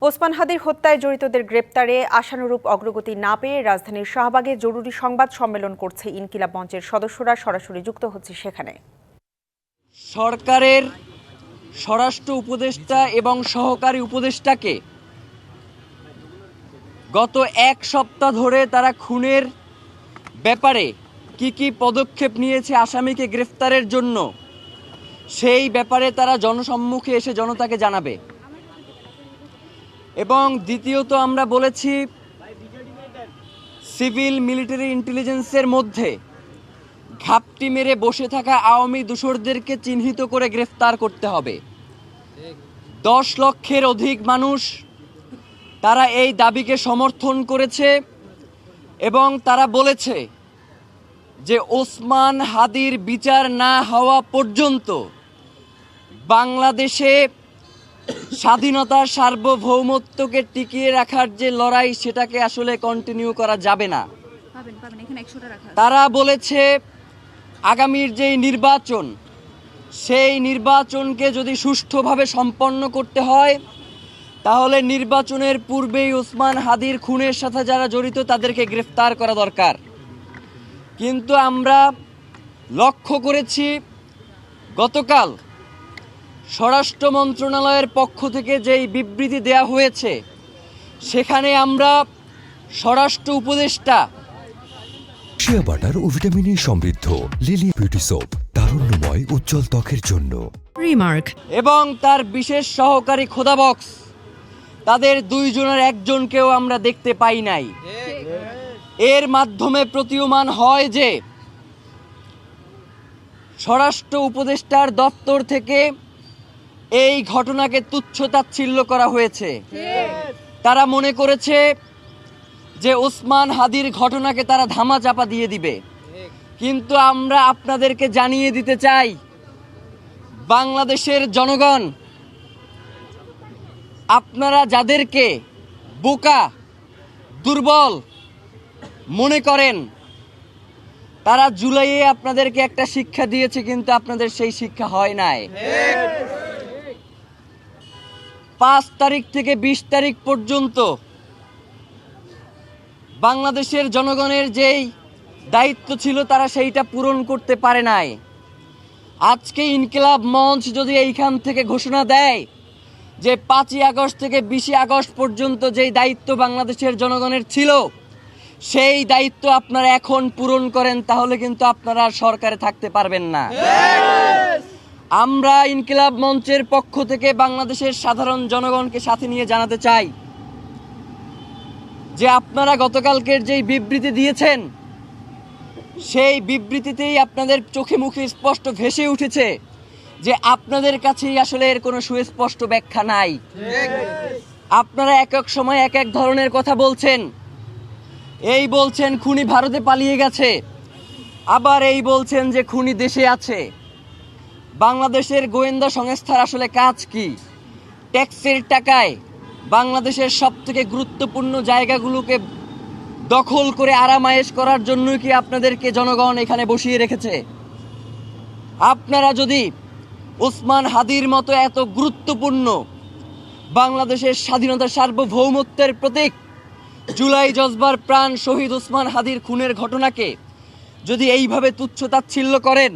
ওসমান হাদির হত্যায় জড়িতদের গ্রেপ্তারে আশানুরূপ অগ্রগতি না পেয়ে রাজধানীর শাহবাগে জরুরি সংবাদ সম্মেলন করছে ইনকিলাব মঞ্চের সদস্যরা। সরাসরি যুক্ত হচ্ছে সেখানে। সরকারের স্বরাষ্ট্র উপদেষ্টা এবং সহকারী উপদেষ্টাকে গত এক সপ্তাহ ধরে তারা খুনের ব্যাপারে কি পদক্ষেপ নিয়েছে আসামিকে গ্রেফতারের জন্য, সেই ব্যাপারে তারা জনসম্মুখে এসে জনতাকে জানাবে। এবং দ্বিতীয়ত আমরা বলেছি, সিভিল মিলিটারি ইন্টেলিজেন্সের মধ্যে ঘাপটি মেরে বসে থাকা আওয়ামী দোসরদেরকে চিহ্নিত করে গ্রেফতার করতে হবে। 10 লক্ষের অধিক মানুষ তারা এই দাবিকে সমর্থন করেছে এবং তারা বলেছে যে ওসমান হাদির বিচার না হওয়া পর্যন্ত বাংলাদেশে স্বাধীনতার সার্বভৌমত্বকে টিকিয়ে রাখার যে লড়াই, সেটাকে আসলে কন্টিনিউ করা যাবে না। তারা বলেছে আগামীর যেই নির্বাচন, সেই নির্বাচনকে যদি সুষ্ঠুভাবে সম্পন্ন করতে হয় তাহলে নির্বাচনের পূর্বেই ওসমান হাদির খুনের সাথে যারা জড়িত তাদেরকে গ্রেফতার করা দরকার। কিন্তু আমরা লক্ষ্য করেছি গতকাল স্বরাষ্ট্র মন্ত্রণালয়ের পক্ষ থেকে যেই বিবৃতি দেয়া হয়েছে, সেখানে আমরা স্বরাষ্ট্র উপদেষ্টা শিয়া বাটার ও ভিটামিনে সমৃদ্ধ লিলি বিউটি সোপ, তারুণ্যময় উজ্জ্বল ত্বকের জন্য রিমার্ক এবং তার বিশেষ সহকারী খোদাবক্স, তাদের দুইজনের একজনকেও আমরা দেখতে পাই নাই। এর মাধ্যমে প্রতীয়মান হয় যে স্বরাষ্ট্র উপদেষ্টার দপ্তর থেকে এই ঘটনাকে তুচ্ছ-তাচ্ছিল্য করা হয়েছে। তারা মনে করেছে যে ওসমান হাদির ঘটনাকে তারা ধামাচাপা দিয়ে দিবে। কিন্তু আমরা আপনাদেরকে জানিয়ে দিতে চাই, বাংলাদেশের জনগণ, আপনারা যাদেরকে বোকা, দুর্বল মনে করেন, তারা জুলাইয়ে আপনাদেরকে একটা শিক্ষা দিয়েছে, কিন্তু আপনাদের সেই শিক্ষা হয় নাই। 5 তারিখ থেকে 20 তারিখ পর্যন্ত বাংলাদেশের জনগণের যেই দায়িত্ব ছিল তারা সেইটা পূরণ করতে পারে নাই। আজকে ইনকিলাব মঞ্চ যদি এইখান থেকে ঘোষণা দেয় যে 5ই আগস্ট থেকে 20 আগস্ট পর্যন্ত যেই দায়িত্ব বাংলাদেশের জনগণের ছিল, সেই দায়িত্ব আপনারা এখন পূরণ করেন, তাহলে কিন্তু আপনারা সরকারে থাকতে পারবেন না। আমরা ইনকিলাব মঞ্চের পক্ষ থেকে বাংলাদেশের সাধারণ জনগণকে সাথে নিয়ে জানাতে চাই যে আপনারা গতকালকের যেই বিবৃতি দিয়েছেন, সেই বিবৃতিতেই আপনাদের চোখে মুখে স্পষ্ট ভেসে উঠেছে যে আপনাদের কাছেই আসলে এর কোনো সুস্পষ্ট ব্যাখ্যা নাই। আপনারা এক এক সময় এক এক ধরনের কথা বলছেন। এই বলছেন খুনি ভারতে পালিয়ে গেছে, আবার এই বলছেন যে খুনি দেশে আছে। বাংলাদেশের গোয়েন্দা সংস্থার আসলে কাজ কি? ট্যাক্সের টাকায় বাংলাদেশের সবথেকে গুরুত্বপূর্ণ জায়গাগুলোকে দখল করে আরামায়েশ করার জন্যই কি আপনাদেরকে জনগণ এখানে বসিয়ে রেখেছে? আপনারা যদি ওসমান হাদির মতো এত গুরুত্বপূর্ণ বাংলাদেশের স্বাধীনতার সার্বভৌমত্বের প্রতীক জুলাই জজবার প্রাণ শহীদ ওসমান হাদির খুনের ঘটনাকে যদি এইভাবে তুচ্ছ-তাচ্ছিল্য করেন,